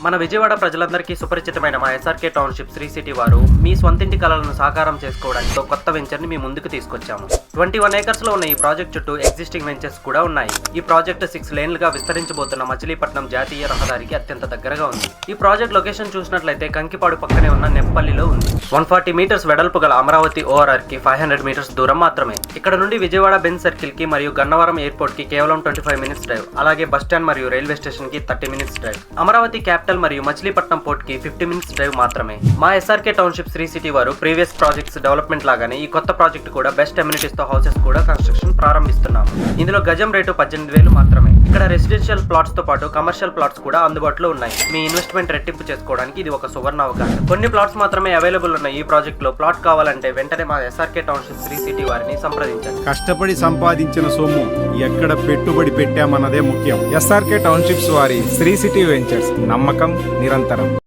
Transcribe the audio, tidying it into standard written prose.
మన విజయవాడ ప్రజలందరికీ సుపరిచితమైన మా ఎస్ఆర్కే టౌన్షిప్ శ్రీ సిటీ వారు మీ స్వంతింటి కలలను సాకారం చేసుకోవడానికి కొత్త వెంచర్ ని మీ ముందుకు తీసుకొచ్చాము. 21 ఏకర్స్ లో ఉన్న ఈ ప్రాజెక్ట్ చుట్టూ ఎగ్జిస్టింగ్ వెంచర్స్ కూడా ఉన్నాయి. ఈ ప్రాజెక్ట్ 6 లేన్లుగా విస్తరించబోతున్న మచిలీపట్నం జాతీయ రహదారికి అత్యంత దగ్గరగా ఉంది. ఈ ప్రాజెక్ట్ లొకేషన్ చూసినట్లయితే కంకిపాడు పక్కనే ఉన్న నెప్పల్లిలో ఉంది. 140 మీటర్స్ వెడల్పు గల అమరావతి ఓఆర్ఆర్ కి 500 మీటర్స్ దూరం మాత్రమే. ఇక్కడ నుండి విజయవాడ బెంజ్ సర్కిల్ కి మరియు గన్నవరం ఎయిర్పోర్ట్ కి కేవలం 25 మినిట్స్ డ్రైవ్, అలాగే బస్ స్టాండ్ మరియు రైల్వే స్టేషన్ కి 30 మినిట్స్ డ్రైవ్. అమరావతి క్యాపిటల్ మరియు మచిలీపట్నం పోర్ట్ కి 50 మినిట్స్ డ్రైవ్ మాత్రమే. మా ఎస్ఆర్కే టౌన్షిప్ శ్రీ సిటీ వారు ప్రీవియస్ ప్రాజెక్ట్స్ డెవలప్మెంట్ లాగానే ఈ కొత్త ప్రాజెక్ట్ కూడా బెస్ట్ అమ్యూనిటీస్ తో హౌసెస్ కూడా కన్స్ట్రక్షన్ ప్రారంభిస్తున్నాము. ఇందులో గజం రేటు 18,000 మాత్రమే. ఇక్కడ రెసిడెన్షియల్ ప్లాట్స్ తో పాటు కమర్షియల్ ప్లాట్స్ కూడా అందుబాటులో ఉన్నాయి. మీ ఇన్వెస్ట్మెంట్ రెట్టింపు చేసుకోవడానికి ఇది ఒక సువర్ణ అవకాశం. కొన్ని ప్లాట్స్ మాత్రమే అవైలబుల్ ఉన్న ఈ ప్రాజెక్ట్ లో ప్లాట్ కావాలంటే వెంటనే మా ఎస్ఆర్కే టౌన్షిప్ శ్రీ సిటీ వారిని సంప్రదించండి. కష్టపడి సంపాదించిన సొమ్ము ఎక్కడ పెట్టుబడి పెట్టామన్నదే ముఖ్యం. ఎస్ఆర్కే టౌన్షిప్స్ వారి శ్రీ సిటీ వెంచర్స్, నమ్మకం నిరంతరం.